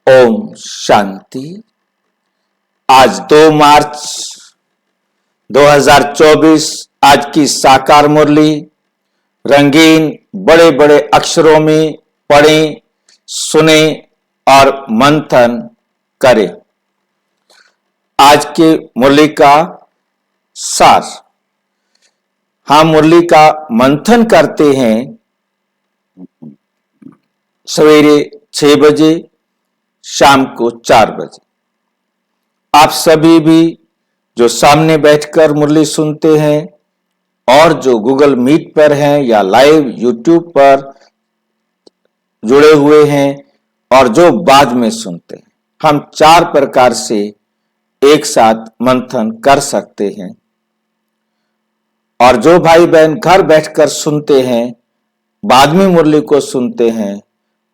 ओम शांति। आज 2 मार्च 2024 आज की साकार मुरली रंगीन बड़े बड़े अक्षरों में पढ़ें, सुने और मंथन करें। आज के मुरली का सार, हम मुरली का मंथन करते हैं सवेरे 6 बजे, शाम को 4 बजे। आप सभी भी जो सामने बैठकर मुरली सुनते हैं और जो गूगल मीट पर हैं या लाइव यूट्यूब पर जुड़े हुए हैं और जो बाद में सुनते हैं, हम 4 प्रकार से एक साथ मंथन कर सकते हैं। और जो भाई बहन घर बैठकर सुनते हैं, बाद में मुरली को सुनते हैं,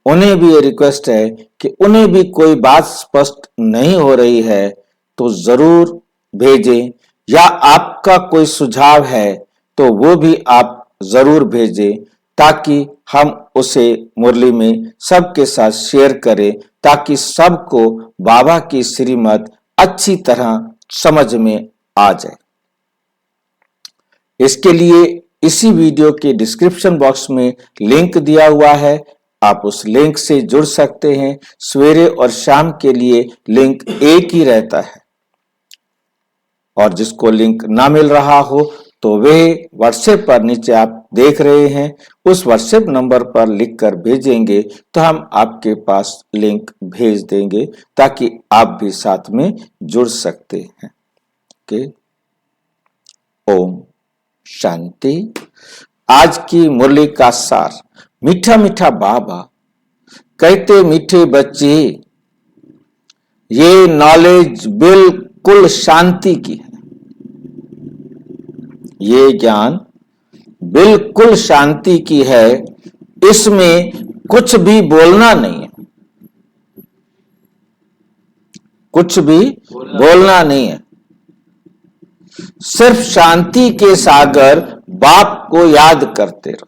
उन्हें भी ये रिक्वेस्ट है कि उन्हें भी कोई बात स्पष्ट नहीं हो रही है तो जरूर भेजें, या आपका कोई सुझाव है तो वो भी आप जरूर भेजें, ताकि हम उसे मुरली में सबके साथ शेयर करें, ताकि सबको बाबा की श्रीमत अच्छी तरह समझ में आ जाए। इसके लिए इसी वीडियो के डिस्क्रिप्शन बॉक्स में लिंक दिया हुआ है, आप उस लिंक से जुड़ सकते हैं। सवेरे और शाम के लिए लिंक एक ही रहता है, और जिसको लिंक ना मिल रहा हो तो वे व्हाट्सएप पर नीचे आप देख रहे हैं, उस व्हाट्सएप नंबर पर लिखकर भेजेंगे तो हम आपके पास लिंक भेज देंगे, ताकि आप भी साथ में जुड़ सकते हैं। ओके, ओम शांति। आज की मुरली का सार, मीठा मीठा बाबा कहते मीठे बच्चे, ये नॉलेज बिल्कुल शांति की है, ये ज्ञान बिल्कुल शांति की है, इसमें कुछ भी बोलना नहीं है, कुछ भी बोलना नहीं है। सिर्फ शांति के सागर बाप को याद करते रहो।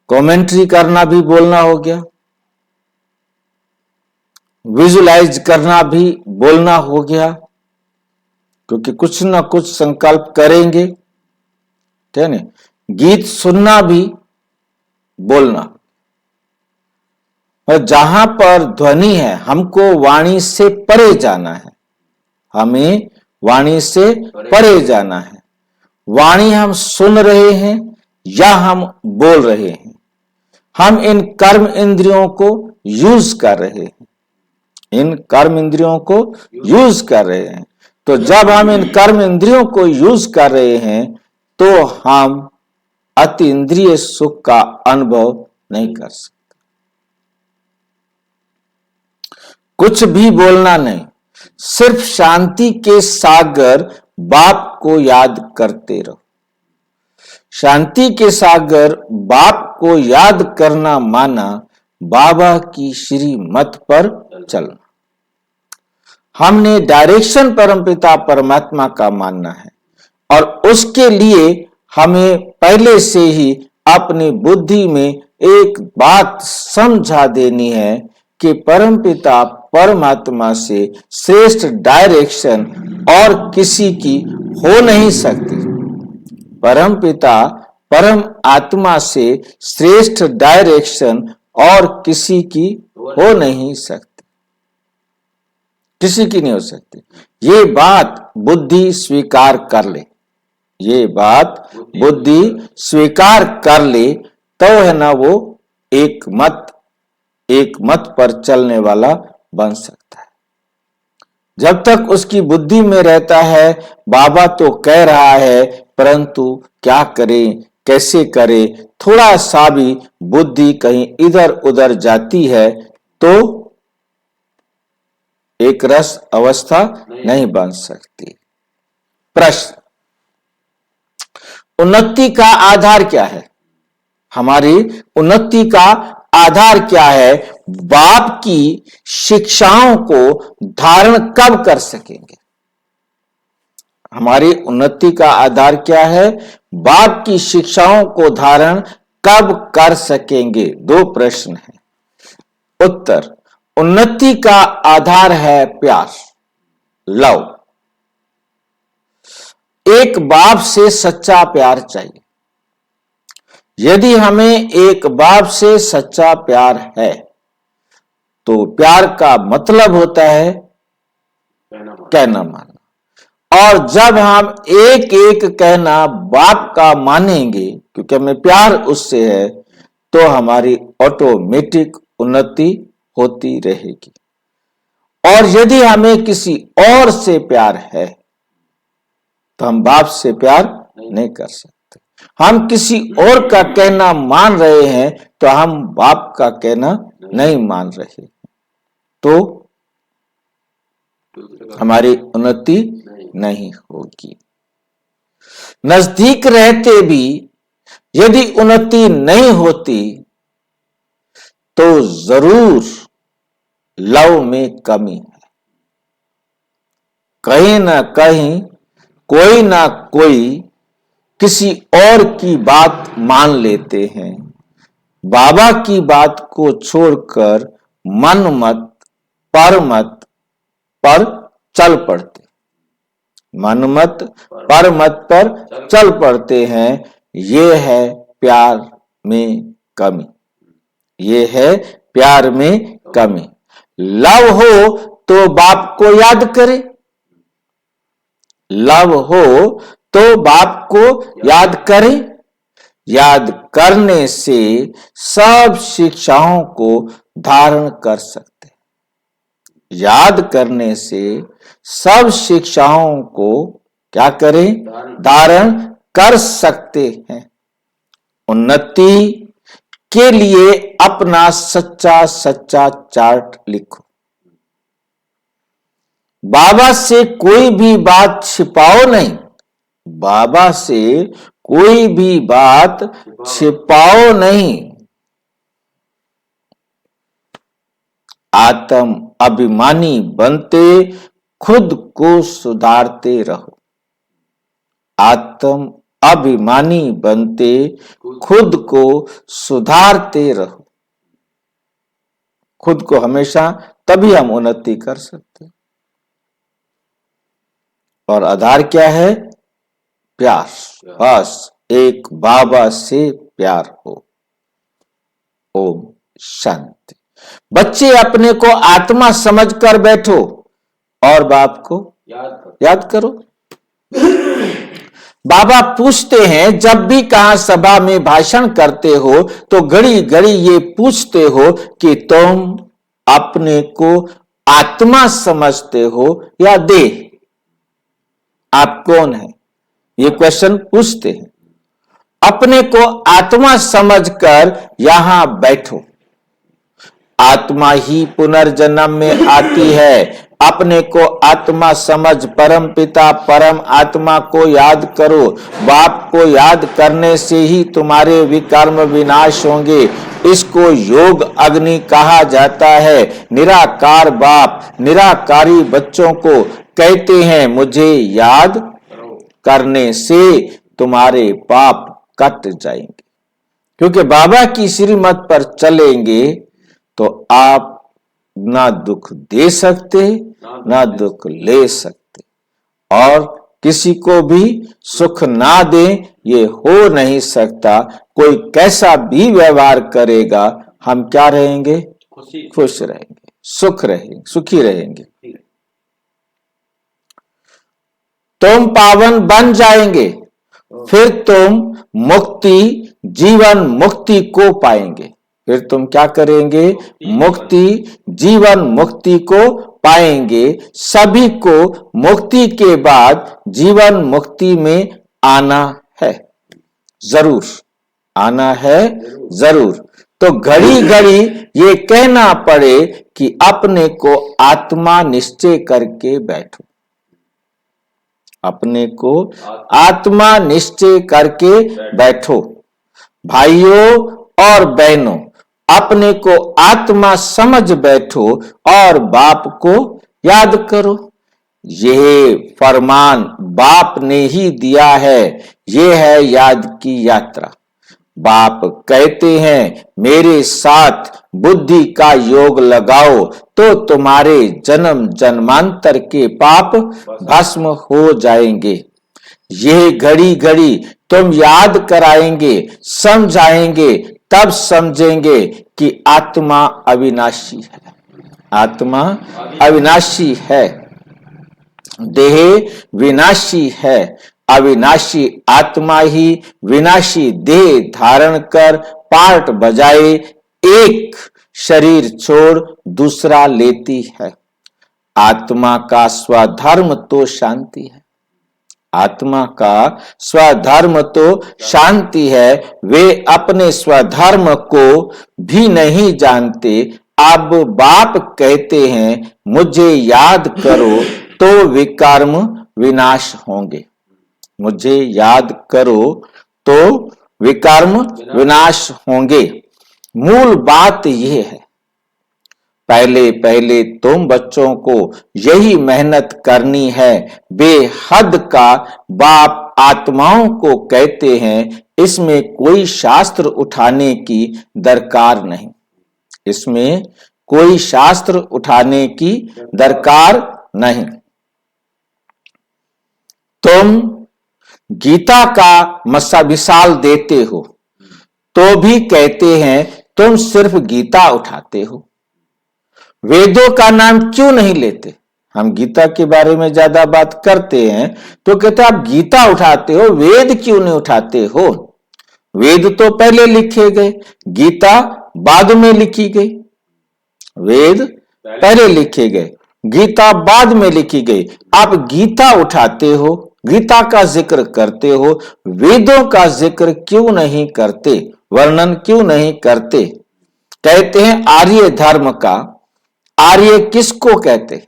कमेंट्री करना भी बोलना हो गया, विजुलाइज करना भी बोलना हो गया, क्योंकि कुछ ना कुछ संकल्प करेंगे, ठीक है ना। गीत सुनना भी बोलना, और जहां पर ध्वनि है हमको वाणी से परे जाना है, हमें वाणी से परे जाना है। वाणी हम सुन रहे हैं या हम बोल रहे हैं, हम इन कर्म इंद्रियों को यूज कर रहे हैं, इन कर्म इंद्रियों को यूज कर रहे हैं। तो जब हम इन कर्म इंद्रियों को यूज कर रहे हैं तो हम अति इंद्रिय सुख का अनुभव नहीं कर सकते। कुछ भी बोलना नहीं, सिर्फ शांति के सागर बाप को याद करते रहो। शांति के सागर बाप को याद करना माना बाबा की श्रीमत पर चलना। हमने डायरेक्शन परमपिता परमात्मा का मानना है, और उसके लिए हमें पहले से ही अपनी बुद्धि में एक बात समझा देनी है कि परमपिता परमात्मा से श्रेष्ठ डायरेक्शन और किसी की हो नहीं सकती। परमपिता परम आत्मा से श्रेष्ठ डायरेक्शन और किसी की हो नहीं सकती, किसी की नहीं हो सकती। ये बात बुद्धि स्वीकार कर ले, ये बात बुद्धि स्वीकार कर ले, तो है ना वो एक मत पर चलने वाला बन सकता है। जब तक उसकी बुद्धि में रहता है बाबा तो कह रहा है, परंतु क्या करें, कैसे करें, थोड़ा सा भी बुद्धि कहीं इधर उधर जाती है तो एक रस अवस्था नहीं बन सकती। प्रश्न, उन्नति का आधार क्या है? हमारी उन्नति का आधार क्या है? बाप की शिक्षाओं को धारण कब कर सकेंगे? हमारी उन्नति का आधार क्या है? बाप की शिक्षाओं को धारण कब कर सकेंगे? 2 प्रश्न हैं। उत्तर, उन्नति का आधार है प्यार, लव। एक बाप से सच्चा प्यार चाहिए। यदि हमें एक बाप से सच्चा प्यार है तो प्यार का मतलब होता है कहना मानना। और जब हम एक एक कहना बाप का मानेंगे, क्योंकि हमें प्यार उससे है, तो हमारी ऑटोमेटिक उन्नति होती रहेगी। और यदि हमें किसी और से प्यार है तो हम बाप से प्यार नहीं कर सकते। हम किसी और का कहना मान रहे हैं तो हम बाप का कहना नहीं मान रहे, तो हमारी उन्नति नहीं होगी। नजदीक रहते भी यदि उन्नति नहीं होती तो जरूर लव में कमी है। कहीं ना कहीं कोई ना कोई किसी और की बात मान लेते हैं, बाबा की बात को छोड़कर मन मत पर मत पर चल पड़ते, मन मत पर मत पर चल पड़ते हैं। ये है प्यार में कमी, ये है प्यार में कमी। लव हो तो बाप को याद करे, लव हो तो बाप को याद करें। याद करने से सब शिक्षाओं को धारण कर सकते हैं। याद करने से सब शिक्षाओं को क्या करें? धारण कर सकते हैं। उन्नति के लिए अपना सच्चा सच्चा चार्ट लिखो। बाबा से कोई भी बात छिपाओ नहीं, बाबा से कोई भी बात छिपाओ नहीं। आत्म अभिमानी बनते खुद को सुधारते रहो। आत्म अभिमानी बनते खुद को सुधारते रहो। खुद को हमेशा तभी हम उन्नति कर सकते हैं। और आधार क्या है? प्यार। बस एक बाबा से प्यार हो। ओम शांति। बच्चे अपने को आत्मा समझकर बैठो और बाप को याद करो। बाबा पूछते हैं, जब भी कहा सभा में भाषण करते हो तो घड़ी घड़ी ये पूछते हो कि तुम अपने को आत्मा समझते हो या देह? आप कौन है? ये क्वेश्चन पूछते हैं। अपने को आत्मा समझकर यहां बैठो। आत्मा ही पुनर्जन्म में आती है। अपने को आत्मा समझ परम पिता परम आत्मा को याद करो। बाप को याद करने से ही तुम्हारे विकर्म विनाश होंगे। इसको योग अग्नि कहा जाता है। निराकार बाप निराकारी बच्चों को कहते हैं, मुझे याद करने से तुम्हारे पाप कट जाएंगे। क्योंकि बाबा की श्रीमत पर चलेंगे तो आप ना दुख दे सकते ना दुख ले सकते, और किसी को भी सुख ना दें ये हो नहीं सकता। कोई कैसा भी व्यवहार करेगा, हम क्या रहेंगे? खुश रहेंगे, सुख रहेंगे, सुखी रहेंगे। तुम पावन बन जाएंगे, फिर तुम मुक्ति जीवन मुक्ति को पाएंगे। फिर तुम क्या करेंगे? मुक्ति जीवन मुक्ति को पाएंगे। सभी को मुक्ति के बाद जीवन मुक्ति में आना है, जरूर आना है, जरूर। तो घड़ी घड़ी ये कहना पड़े कि अपने को आत्मा निश्चय करके बैठो। अपने को आत्मा निश्चय करके बैठो। भाइयों और बहनों, अपने को आत्मा समझ बैठो और बाप को याद करो। यह फरमान बाप ने ही दिया है। यह है याद की यात्रा। बाप कहते हैं मेरे साथ बुद्धि का योग लगाओ तो तुम्हारे जन्म जन्मांतर के पाप भस्म हो जाएंगे। ये घड़ी घड़ी तुम याद कराएंगे, समझाएंगे, तब समझेंगे कि आत्मा अविनाशी है। आत्मा अविनाशी है, देह विनाशी है। अविनाशी आत्मा ही विनाशी देह धारण कर पार्ट बजाए एक शरीर छोड़ दूसरा लेती है। आत्मा का स्वधर्म तो शांति है। आत्मा का स्वधर्म तो शांति है। वे अपने स्वधर्म को भी नहीं जानते। अब बाप कहते हैं मुझे याद करो तो विकर्म विनाश होंगे। मुझे याद करो तो विकर्म विनाश होंगे। मूल बात यह है, पहले पहले तुम बच्चों को यही मेहनत करनी है। बेहद का बाप आत्माओं को कहते हैं इसमें कोई शास्त्र उठाने की दरकार नहीं। इसमें कोई शास्त्र उठाने की दरकार नहीं। तुम गीता का मिसाल देते हो तो भी कहते हैं तुम सिर्फ गीता उठाते हो। वेदों का नाम क्यों नहीं लेते? हम गीता के बारे में ज्यादा बात करते हैं तो कहते आप गीता उठाते हो, वेद क्यों नहीं उठाते हो? वेद तो पहले लिखे गए, गीता बाद में लिखी गई। वेद पहले लिखे गए, गीता बाद में लिखी गई। आप गीता उठाते हो, गीता का जिक्र करते हो, वेदों का जिक्र क्यों नहीं करते, वर्णन क्यों नहीं करते? कहते हैं आर्य धर्म का। आर्य किसको कहते हैं?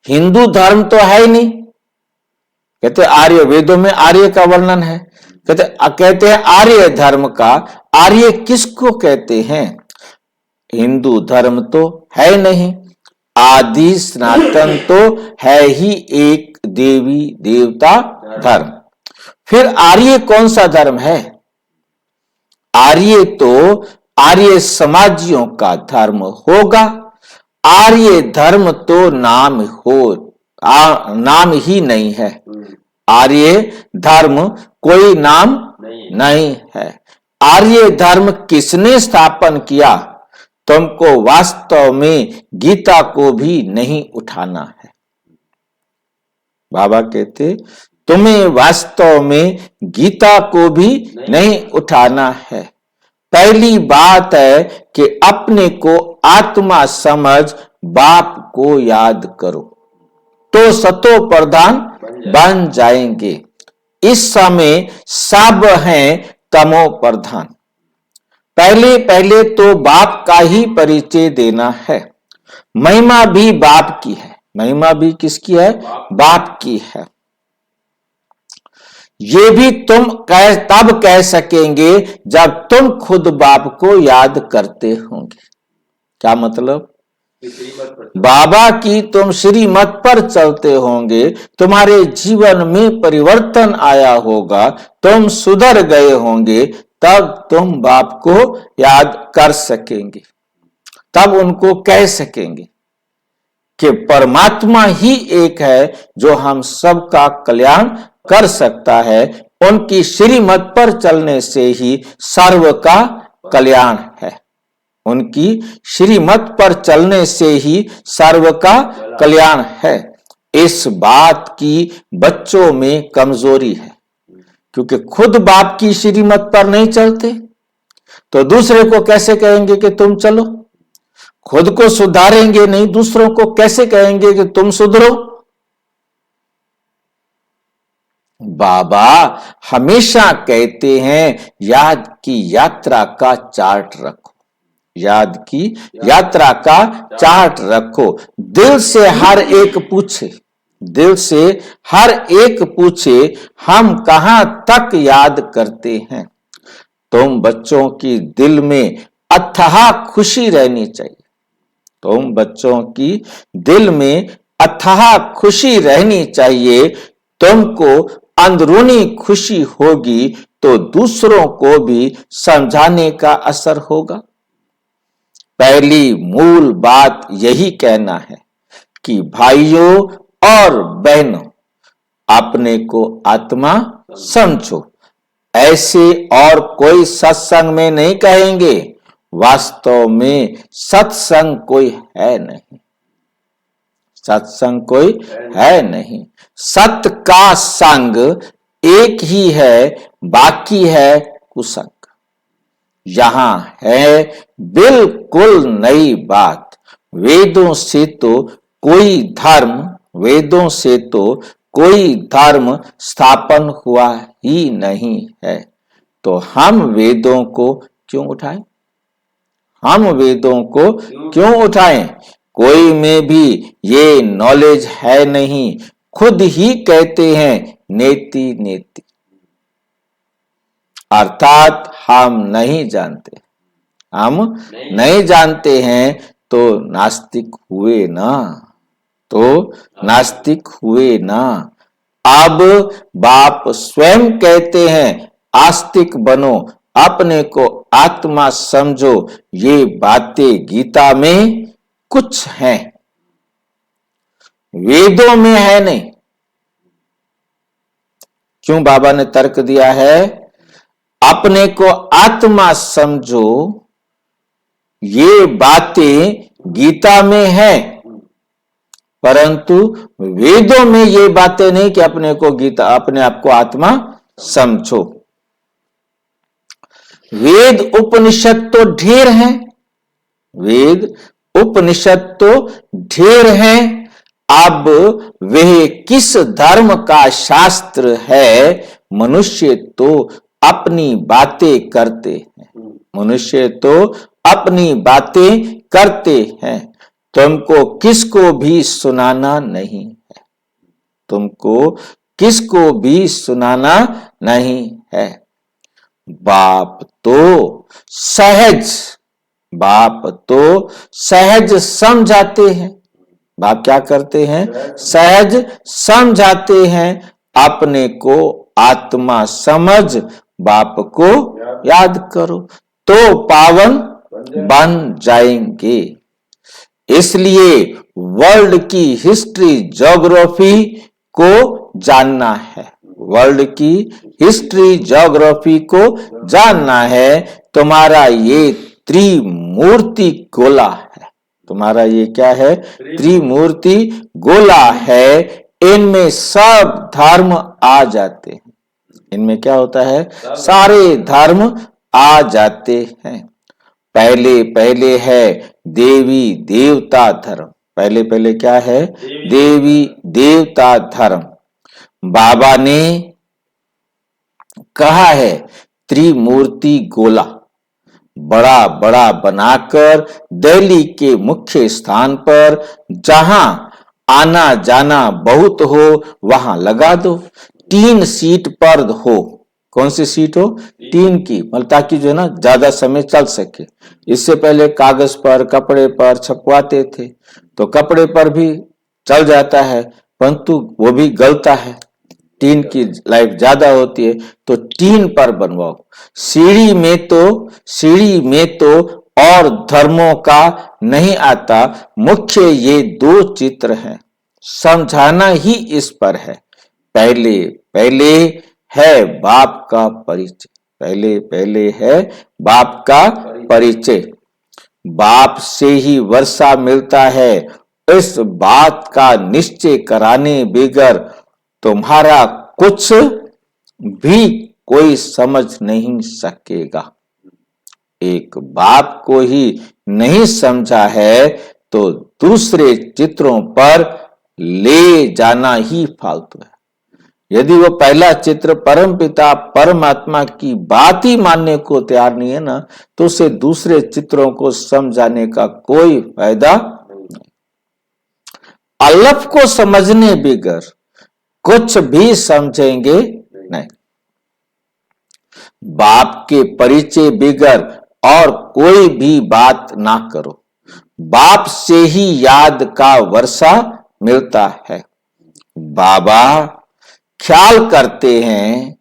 हिंदू धर्म तो है ही नहीं। कहते आर्य, वेदों में आर्य का वर्णन है। कहते हैं आर्य धर्म का। आर्य किसको कहते हैं? हिंदू धर्म तो है नहीं। आदि सनातन तो है ही एक देवी देवता धर्म। फिर आर्य कौन सा धर्म है? आर्य तो आर्य समाजियों का धर्म होगा। आर्य धर्म तो नाम नाम ही नहीं है। आर्य धर्म कोई नाम नहीं है। आर्य धर्म किसने स्थापन किया? तुमको वास्तव में गीता को भी नहीं उठाना है। बाबा कहते तुम्हें वास्तव में गीता को भी नहीं उठाना है। पहली बात है कि अपने को आत्मा समझ बाप को याद करो तो सतो प्रधान बन जाएंगे। इस समय सब हैं तमो प्रधान। पहले पहले तो बाप का ही परिचय देना है। महिमा भी बाप की है। महिमा भी किसकी है? बाप की है। ये भी तुम तब कह सकेंगे जब तुम खुद बाप को याद करते होंगे। क्या मतलब? बाबा की तुम श्रीमत पर चलते होंगे, तुम्हारे जीवन में परिवर्तन आया होगा, तुम सुधर गए होंगे, तब तुम बाप को याद कर सकेंगे। तब उनको कह सकेंगे कि परमात्मा ही एक है जो हम सबका कल्याण कर सकता है। उनकी श्रीमत पर चलने से ही सर्व का कल्याण है। उनकी श्रीमत पर चलने से ही सर्व का कल्याण है। इस बात की बच्चों में कमजोरी है, क्योंकि खुद बाप की श्रीमत पर नहीं चलते तो दूसरे को कैसे कहेंगे कि तुम चलो? खुद को सुधारेंगे नहीं, दूसरों को कैसे कहेंगे कि तुम सुधरो? बाबा हमेशा कहते हैं याद की यात्रा का चार्ट रखो। याद की यात्रा का चार्ट रखो। दिल से हर एक पूछे, दिल से हर एक पूछे हम कहां तक याद करते हैं। तुम बच्चों की दिल में अथाह खुशी रहनी चाहिए। तुम बच्चों की दिल में अथाह खुशी रहनी चाहिए। तुमको अंदरूनी खुशी होगी तो दूसरों को भी समझाने का असर होगा। पहली मूल बात यही कहना है कि भाइयों और बहनों, अपने को आत्मा समझो। ऐसे और कोई सत्संग में नहीं कहेंगे। वास्तव में सत्संग कोई है नहीं, सत्संग कोई है नहीं। सत्य का संग एक ही है, बाकी है कुसंग। यहां है बिल्कुल नई बात। वेदों से तो कोई धर्म वेदों से तो कोई धर्म स्थापन हुआ ही नहीं है, तो हम वेदों को क्यों उठाएं? हम वेदों को क्यों उठाएं? कोई में भी ये नॉलेज है नहीं। खुद ही कहते हैं नेति नेति, अर्थात हम नहीं जानते। हम नहीं जानते हैं तो नास्तिक हुए ना, तो नास्तिक हुए ना। अब बाप स्वयं कहते हैं आस्तिक बनो, अपने को आत्मा समझो। ये बातें गीता में कुछ हैं, वेदों में है नहीं। क्यों बाबा ने तर्क दिया है? अपने को आत्मा समझो, ये बातें गीता में है, परंतु वेदों में ये बातें नहीं कि अपने को गीता अपने आप को आत्मा समझो। वेद उपनिषद तो ढेर हैं, वेद उपनिषद तो ढेर हैं। अब वह किस धर्म का शास्त्र है? मनुष्य तो अपनी बातें करते हैं, मनुष्य तो अपनी बातें करते हैं। तुमको किसको भी सुनाना नहीं है, तुमको किसको भी सुनाना नहीं है। बाप तो सहज समझाते हैं। बाप क्या करते हैं? सहज समझाते हैं। अपने को आत्मा समझ, बाप को याद करो तो पावन बन जाएंगे। इसलिए वर्ल्ड की हिस्ट्री ज्योग्राफी को जानना है, वर्ल्ड की हिस्ट्री ज्योग्राफी को जानना है। तुम्हारा ये त्रिमूर्ति गोला है, तुम्हारा ये क्या है? त्रिमूर्ति गोला है। इनमें सब धर्म आ जाते हैं, इनमें क्या होता है? सारे धर्म आ जाते हैं। पहले पहले है देवी देवता धर्म, पहले पहले क्या है? देवी देवता धर्म। बाबा ने कहा है त्रिमूर्ति गोला बड़ा बड़ा बनाकर दिल्ली के मुख्य स्थान पर जहां आना जाना बहुत हो वहां लगा दो। 3 सीट पर हो। कौन सी सीट हो? 3 की, मतलब ताकि जो है ना ज्यादा समय चल सके। इससे पहले कागज पर कपड़े पर छपवाते थे तो कपड़े पर भी चल जाता है, परंतु वो भी गलता है, 3 की लाइफ ज्यादा होती है, तो 3 पर बनवाओ। सीढ़ी में तो और धर्मों का नहीं आता। मुख्य ये 2 चित्र हैं, समझाना ही इस पर है। पहले पहले है बाप का परिचय, पहले पहले है बाप का परिचय। बाप से ही वर्षा मिलता है, इस बात का निश्चय कराने बगैर तुम्हारा कुछ भी कोई समझ नहीं सकेगा। एक बाप को ही नहीं समझा है तो दूसरे चित्रों पर ले जाना ही फालतू है। यदि वो पहला चित्र परमपिता परमात्मा की बात ही मानने को तैयार नहीं है ना, तो उसे दूसरे चित्रों को समझाने का कोई फायदा नहीं। अलफ को समझने बगैर कुछ भी समझेंगे नहीं। बाप के परिचय बगैर और कोई भी बात ना करो। बाप से ही याद का वर्षा मिलता है। बाबा ख्याल करते हैं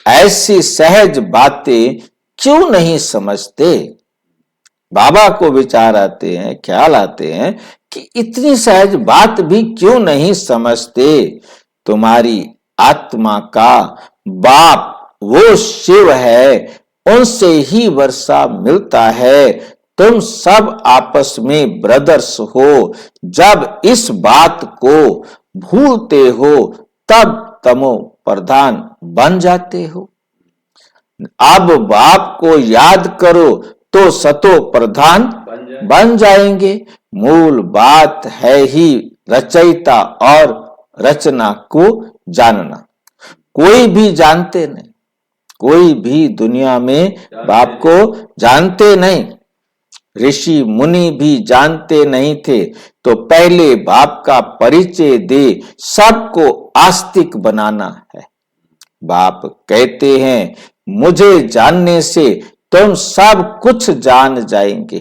ऐसी सहज बातें क्यों नहीं समझते? बाबा को विचार आते हैं, ख्याल आते हैं कि इतनी सहज बात भी क्यों नहीं समझते? तुम्हारी आत्मा का बाप वो शिव है, उनसे ही वर्षा मिलता है। तुम सब आपस में ब्रदर्स हो। जब इस बात को भूलते हो तब तमो प्रधान बन जाते हो। अब बाप को याद करो तो सतो प्रधान बन जाएंगे। मूल बात है ही रचयिता और रचना को जानना। कोई भी जानते नहीं, कोई भी दुनिया में बाप को जानते नहीं। ऋषि मुनि भी जानते नहीं थे, तो पहले बाप का परिचय दे सबको आस्तिक बनाना है। बाप कहते हैं, मुझे जानने से तुम सब कुछ जान जाएंगे,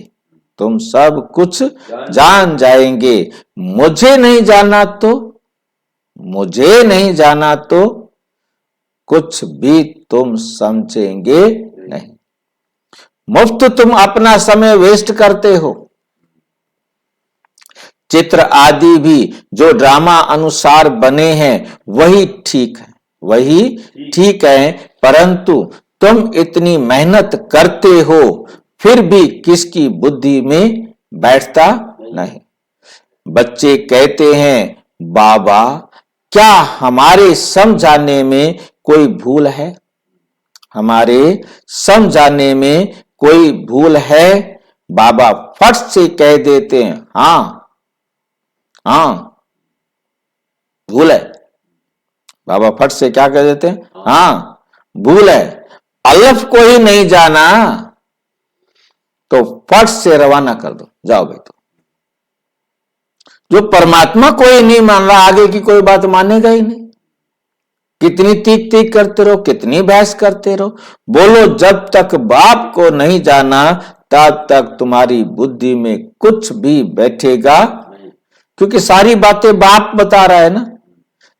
तुम सब कुछ जान जाएंगे। मुझे नहीं जाना तो, मुझे नहीं जाना तो कुछ भी तुम समझेंगे नहीं। मुफ्त तुम अपना समय वेस्ट करते हो। चित्र आदि भी जो ड्रामा अनुसार बने हैं वही ठीक है, वही ठीक है, परंतु तुम इतनी मेहनत करते हो फिर भी किसकी बुद्धि में बैठता नहीं। बच्चे कहते हैं, बाबा क्या हमारे समझाने में कोई भूल है? हमारे समझाने में कोई भूल है? बाबा फट से कह देते हैं, हाँ हाँ भूल है। बाबा फट से क्या कह देते हैं? हाँ भूल है। अलफ को ही नहीं जाना तो फट से रवाना कर दो, जाओ भाई। तो जो परमात्मा को ही नहीं मान रहा, आगे की कोई बात मानेगा ही नहीं। कितनी तीक तीक करते रहो, कितनी बहस करते रहो, बोलो जब तक बाप को नहीं जाना तब तक तुम्हारी बुद्धि में कुछ भी बैठेगा, क्योंकि सारी बातें बाप बता रहा है ना।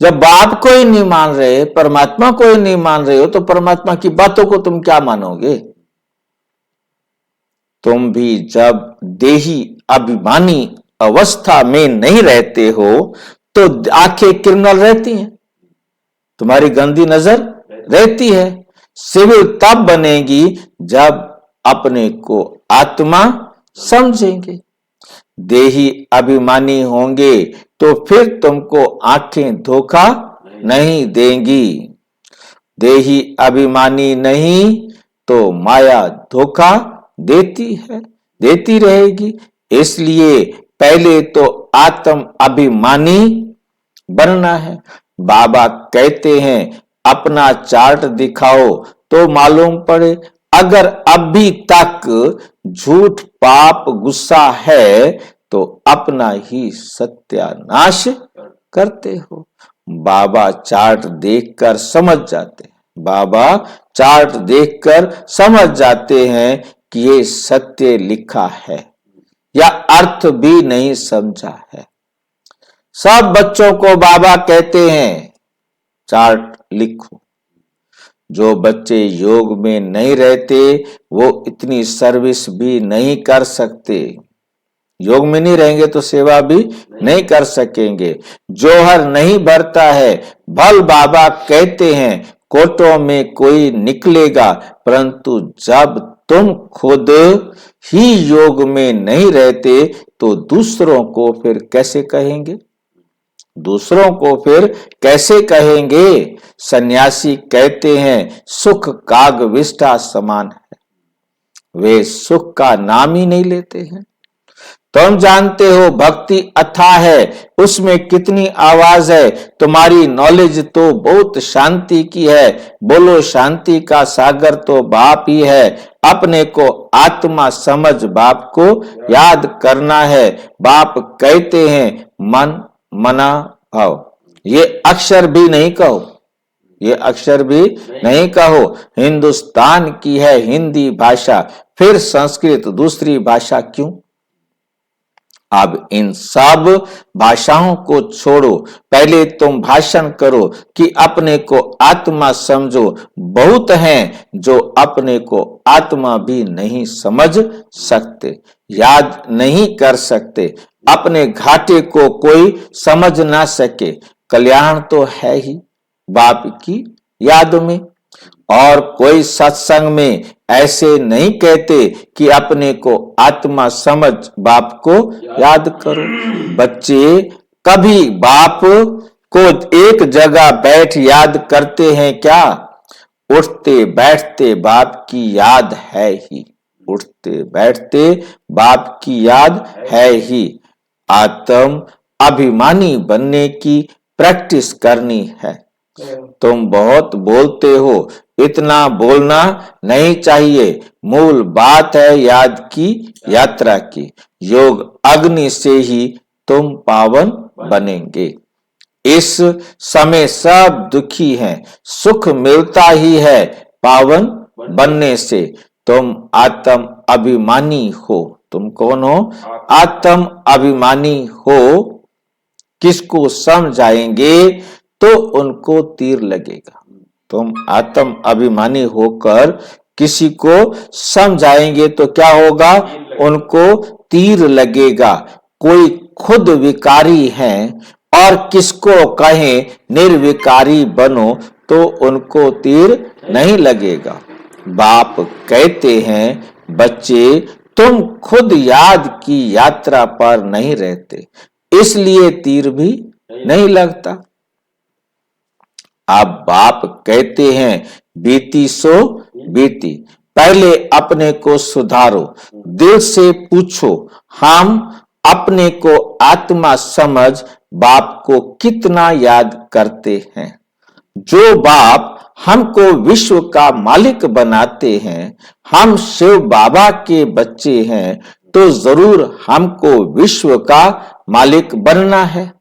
जब बाप को ही नहीं मान रहे, परमात्मा को ही नहीं मान रहे हो, तो परमात्मा की बातों को तुम क्या मानोगे? तुम भी जब देही अभिमानी अवस्था में नहीं रहते हो तो आंखें क्रिमिनल रहती हैं, तुम्हारी गंदी नजर रहती है। सिविल तब बनेगी जब अपने को आत्मा समझेंगे। देही अभिमानी होंगे तो फिर तुमको आंखें धोखा नहीं देंगी। देही अभिमानी नहीं तो माया धोखा देती है, देती रहेगी। इसलिए पहले तो आत्म अभिमानी बनना है। बाबा कहते हैं, अपना चार्ट दिखाओ तो मालूम पड़े। अगर अभी तक झूठ पाप गुस्सा है तो अपना ही सत्यानाश करते हो। बाबा चार्ट देखकर समझ जाते हैं, बाबा चार्ट देखकर समझ जाते हैं कि ये सत्य लिखा है या अर्थ भी नहीं समझा है। सब बच्चों को बाबा कहते हैं, चार्ट लिखो। जो बच्चे योग में नहीं रहते वो इतनी सर्विस भी नहीं कर सकते। योग में नहीं रहेंगे तो सेवा भी नहीं कर सकेंगे। जोहर नहीं भरता है, भल बाबा कहते हैं कोटों में कोई निकलेगा, परंतु जब तुम खुद ही योग में नहीं रहते तो दूसरों को फिर कैसे कहेंगे? दूसरों को फिर कैसे कहेंगे? सन्यासी कहते हैं सुख काग विष्ठा समान है, वे सुख का नाम ही नहीं लेते हैं। तुम जानते हो भक्ति अथाह है, उसमें कितनी आवाज है। तुम्हारी नॉलेज तो बहुत शांति की है। बोलो शांति का सागर तो बाप ही है। अपने को आत्मा समझ बाप को याद करना है। बाप कहते हैं मन मना भाव। ये अक्षर भी नहीं कहो, ये अक्षर भी नहीं कहो। हिंदुस्तान की है हिंदी भाषा, फिर संस्कृत दूसरी भाषा क्यों? अब इन सब भाषाओं को छोड़ो, पहले तुम भाषण करो कि अपने को आत्मा समझो। बहुत हैं जो अपने को आत्मा भी नहीं समझ सकते, याद नहीं कर सकते। अपने घाटे को कोई समझ ना सके। कल्याण तो है ही बाप की याद में। और कोई सत्संग में ऐसे नहीं कहते कि अपने को आत्मा समझ बाप को याद करो। बच्चे कभी बाप को एक जगह बैठ याद करते हैं क्या? उठते बैठते बाप की याद है ही, उठते बैठते बाप की याद है ही। आत्म अभिमानी बनने की प्रैक्टिस करनी है। तुम बहुत बोलते हो, इतना बोलना नहीं चाहिए। मूल बात है याद की यात्रा की। योग अग्नि से ही तुम पावन बनेंगे। इस समय सब दुखी हैं, सुख मिलता ही है पावन बनने से। तुम आत्म अभिमानी हो। तुम कौन हो? आत्म अभिमानी हो। किसको समझाएंगे तो उनको तीर लगेगा। तुम आत्म अभिमानी होकर किसी को समझाएंगे तो क्या होगा? उनको तीर लगेगा। कोई खुद विकारी है और किसको कहें निर्विकारी बनो तो उनको तीर नहीं लगेगा। बाप कहते हैं, बच्चे तुम खुद याद की यात्रा पर नहीं रहते, इसलिए तीर भी नहीं लगता। अब बाप कहते हैं, बीती सो बीती, पहले अपने को सुधारो। दिल से पूछो, हम अपने को आत्मा समझ बाप को कितना याद करते हैं? जो बाप हमको विश्व का मालिक बनाते हैं, हम शिव बाबा के बच्चे हैं, तो जरूर हमको विश्व का मालिक बनना है।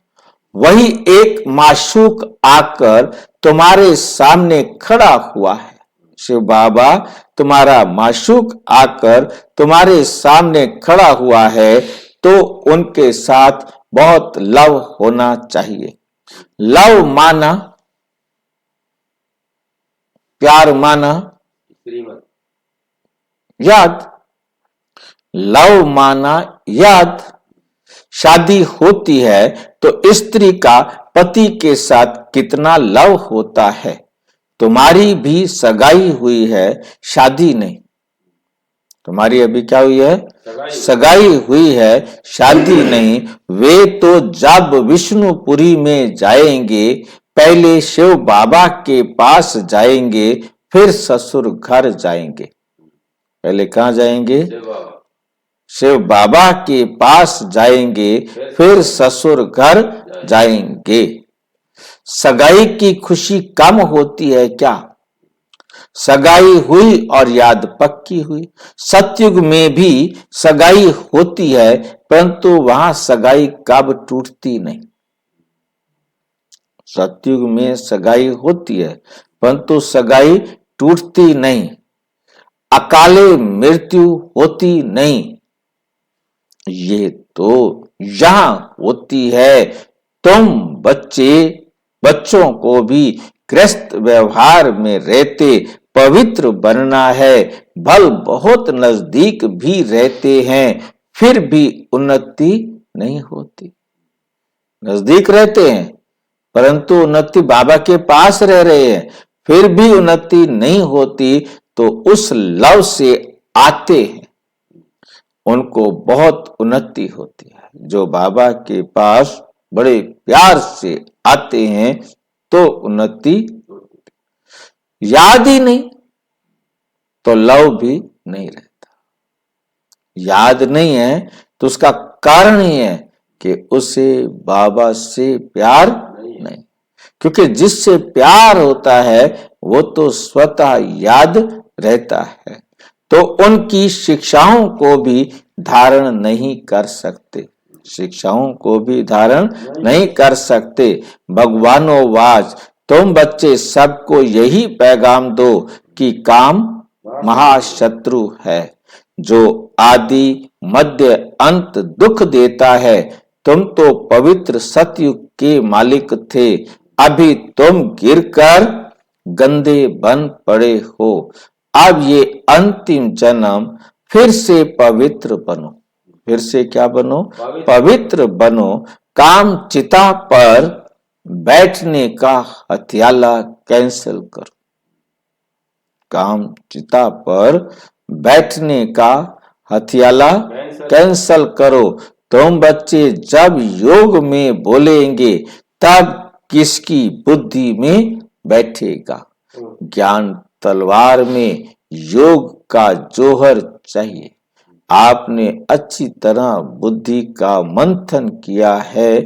वही एक माशूक आकर तुम्हारे सामने खड़ा हुआ है। शिव बाबा तुम्हारा माशूक आकर तुम्हारे सामने खड़ा हुआ है, तो उनके साथ बहुत लव होना चाहिए। लव माना प्यार, माना याद। लव माना याद। शादी होती है तो स्त्री का पति के साथ कितना लव होता है। तुम्हारी भी सगाई हुई है, शादी नहीं। तुम्हारी अभी क्या हुई है? सगाई हुई है, शादी नहीं। वे तो जब विष्णुपुरी में जाएंगे, पहले शिव बाबा के पास जाएंगे, फिर ससुर घर जाएंगे। पहले कहां जाएंगे? शिव बाबा के पास जाएंगे, फिर ससुर घर जाएंगे। सगाई की खुशी कम होती है क्या? सगाई हुई और याद पक्की हुई। सतयुग में भी सगाई होती है, परंतु वहां सगाई कब टूटती नहीं। सतयुग में सगाई होती है, परंतु सगाई टूटती नहीं। अकाले मृत्यु होती नहीं। ये तो यहां होती है। तुम बच्चों को भी गृहस्थ व्यवहार में रहते पवित्र बनना है। भल बहुत नजदीक भी रहते हैं, फिर भी उन्नति नहीं होती। नजदीक रहते हैं परंतु उन्नति, बाबा के पास रह रहे हैं फिर भी उन्नति नहीं होती, तो उस लव से आते हैं उनको बहुत उन्नति होती है। जो बाबा के पास बड़े प्यार से आते हैं तो उन्नति, याद ही नहीं तो लव भी नहीं रहता। याद नहीं है तो उसका कारण ही है कि उसे बाबा से प्यार नहीं। क्योंकि जिससे प्यार होता है वो तो स्वतः याद रहता है, तो उनकी शिक्षाओं को भी धारण नहीं कर सकते। शिक्षाओं को भी धारण नहीं कर सकते। भगवानो वाच, तुम बच्चे सबको यही पैगाम दो कि काम महाशत्रु है। जो आदि मध्य अंत दुख देता है। तुम तो पवित्र सतयुग के मालिक थे, अभी तुम गिरकर गंदे बन पड़े हो। अब ये अंतिम जन्म फिर से पवित्र बनो। फिर से क्या बनो? पवित्र बनो। काम चिता पर बैठने का हथियाला कैंसिल करो। काम चिता पर बैठने का हथियाला कैंसल करो। तुम बच्चे जब योग में बोलेंगे तब किसकी बुद्धि में बैठेगा? ज्ञान तलवार में योग का जोहर चाहिए। आपने अच्छी तरह बुद्धि का मंथन किया है,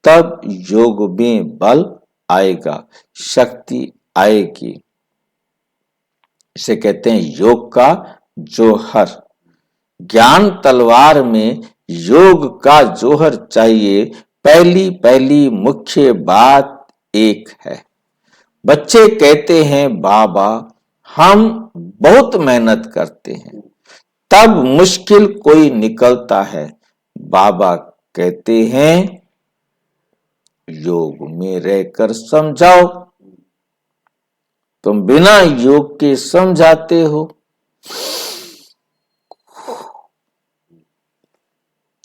तब योग में बल आएगा, शक्ति आएगी। इसे कहते हैं योग का जोहर। ज्ञान तलवार में योग का जोहर चाहिए। पहली पहली मुख्य बात एक है। बच्चे कहते हैं बाबा हम बहुत मेहनत करते हैं, तब मुश्किल कोई निकलता है। बाबा कहते हैं योग में रहकर समझाओ। तुम बिना योग के समझाते हो।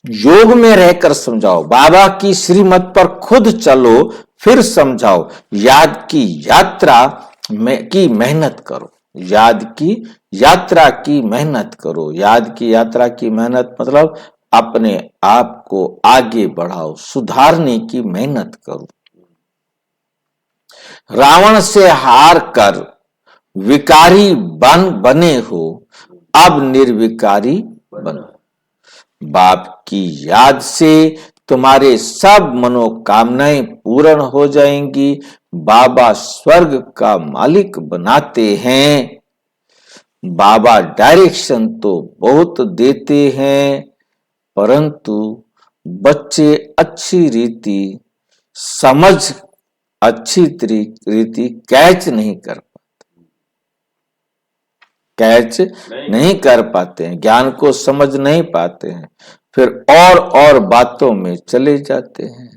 योग में रहकर समझाओ। बाबा की श्रीमत पर खुद चलो, फिर समझाओ। याद की यात्रा की मेहनत करो। याद की यात्रा की मेहनत करो। याद की यात्रा की मेहनत मतलब अपने आप को आगे बढ़ाओ, सुधारने की मेहनत करो। रावण से हार कर विकारी बने हो, अब निर्विकारी बनो। बाप की याद से तुम्हारे सब मनोकामनाएं पूर्ण हो जाएंगी। बाबा स्वर्ग का मालिक बनाते हैं। बाबा डायरेक्शन तो बहुत देते हैं, परंतु बच्चे अच्छी रीति समझ, अच्छी रीति कैच नहीं कर पाते। कैच नहीं कर पाते हैं, ज्ञान को समझ नहीं पाते हैं, फिर और बातों में चले जाते हैं।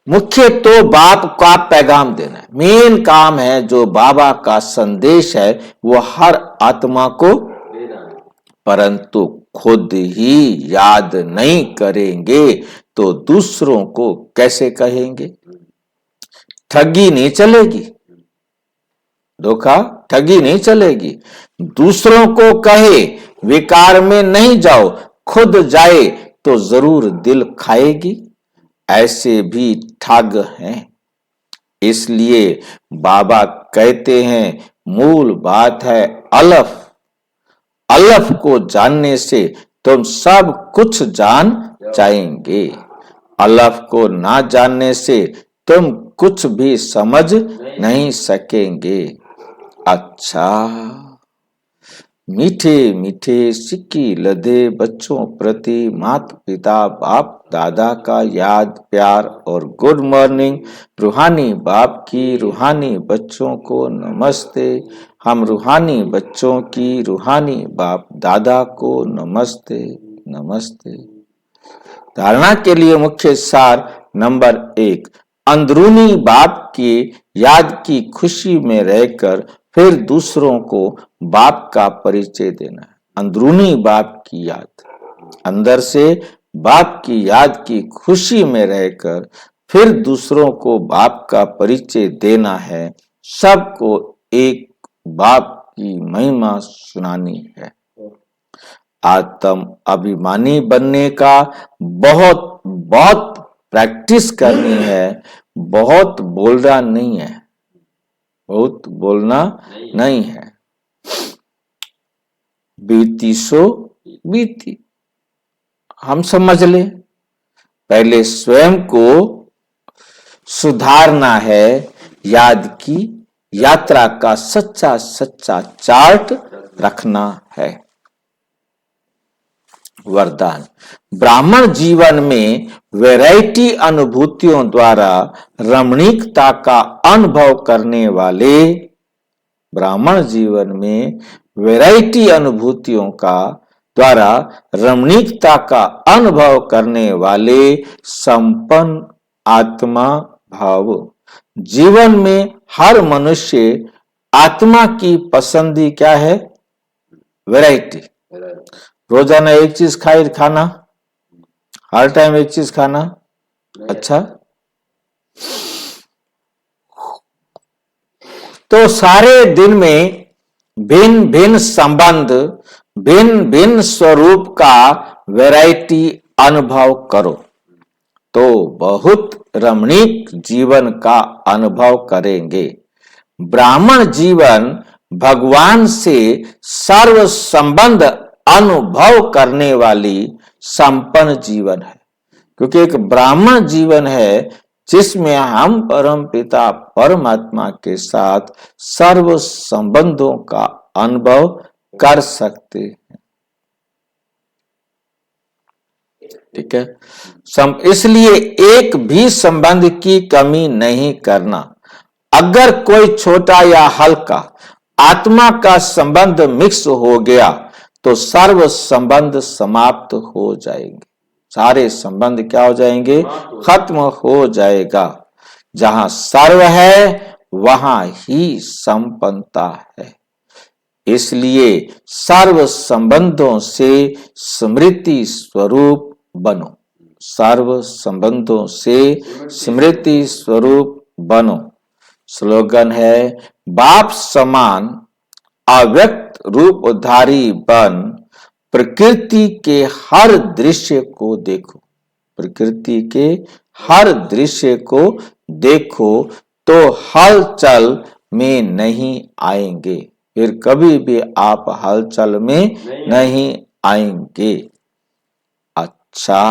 मुख्य तो बाप का पैगाम देना है। मेन काम है, जो बाबा का संदेश है वो हर आत्मा को देना है। परंतु खुद ही याद नहीं करेंगे तो दूसरों को कैसे कहेंगे? ठगी नहीं चलेगी, धोखा ठगी नहीं चलेगी। दूसरों को कहे विकार में नहीं जाओ, खुद जाए तो जरूर दिल खाएगी। ऐसे भी ठग हैं। इसलिए बाबा कहते हैं मूल बात है अलफ। अलफ को जानने से तुम सब कुछ जान जाएंगे। अलफ को ना जानने से तुम कुछ भी समझ नहीं सकेंगे। अच्छा, मीठे मीठे सिक्की लदे बच्चों प्रति माता पिता बाप दादा का याद प्यार और गुड मॉर्निंग। रूहानी बाप की रूहानी बच्चों को नमस्ते। हम रूहानी बच्चों की रूहानी बाप दादा को नमस्ते नमस्ते। धारणा के लिए मुख्य सार नंबर 1, अंदरूनी बाप की याद की खुशी में रहकर फिर दूसरों को बाप का परिचय देना है। अंदरूनी बाप की याद, अंदर से बाप की याद की खुशी में रहकर फिर दूसरों को बाप का परिचय देना है। सबको एक बाप की महिमा सुनानी है। आत्म अभिमानी बनने का बहुत बहुत प्रैक्टिस करनी है। बहुत बोलना नहीं है, बहुत बोलना नहीं है। बीती सो बीती, हम समझ ले। पहले स्वयं को सुधारना है। याद की यात्रा का सच्चा सच्चा चार्ट रखना है। वरदान। ब्राह्मण जीवन में वैरायटी अनुभूतियों द्वारा रमणीकता का अनुभव करने वाले, ब्राह्मण जीवन में वैरायटी अनुभूतियों का द्वारा रमणीकता का अनुभव करने वाले संपन्न आत्मा भाव। जीवन में हर मनुष्य आत्मा की पसंदी क्या है? वैरायटी। रोजाना एक चीज खाना, हर टाइम एक चीज खाना अच्छा। तो सारे दिन में भिन्न भिन्न संबंध, भिन्न भिन्न स्वरूप का वैरायटी अनुभव करो तो बहुत रमणीक जीवन का अनुभव करेंगे। ब्राह्मण जीवन भगवान से सर्व संबंध अनुभव करने वाली संपन्न जीवन है, क्योंकि एक ब्राह्मण जीवन है जिसमें हम परम पिता परमात्मा के साथ सर्व संबंधों का अनुभव कर सकते हैं। ठीक है, इसलिए एक भी संबंध की कमी नहीं करना। अगर कोई छोटा या हल्का आत्मा का संबंध मिक्स हो गया तो सर्व संबंध समाप्त हो जाएंगे, सारे संबंध क्या हो जाएंगे? खत्म हो जाएगा। जहां सर्व है वहां ही संपन्नता है। इसलिए सर्व संबंधों से स्मृति स्वरूप बनो, सर्व संबंधों से स्मृति स्वरूप बनो। स्लोगन है, बाप समान अव्यक्त रूपधारी बन, प्रकृति के हर दृश्य को देखो, प्रकृति के हर दृश्य को देखो तो हलचल में नहीं आएंगे, फिर कभी भी आप हलचल में नहीं आएंगे। अच्छा,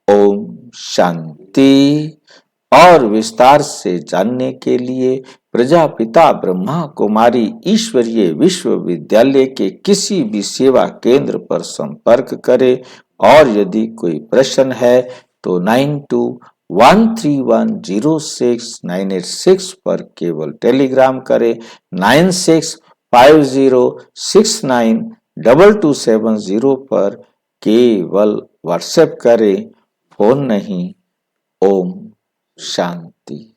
ओम शांति। और विस्तार से जानने के लिए प्रजापिता ब्रह्मा कुमारी ईश्वरीय विश्वविद्यालय के किसी भी सेवा केंद्र पर संपर्क करें। और यदि कोई प्रश्न है तो 9213106986 पर केवल टेलीग्राम करें, 9650692270 पर केवल व्हाट्सएप करें, फोन नहीं। ओम शांति।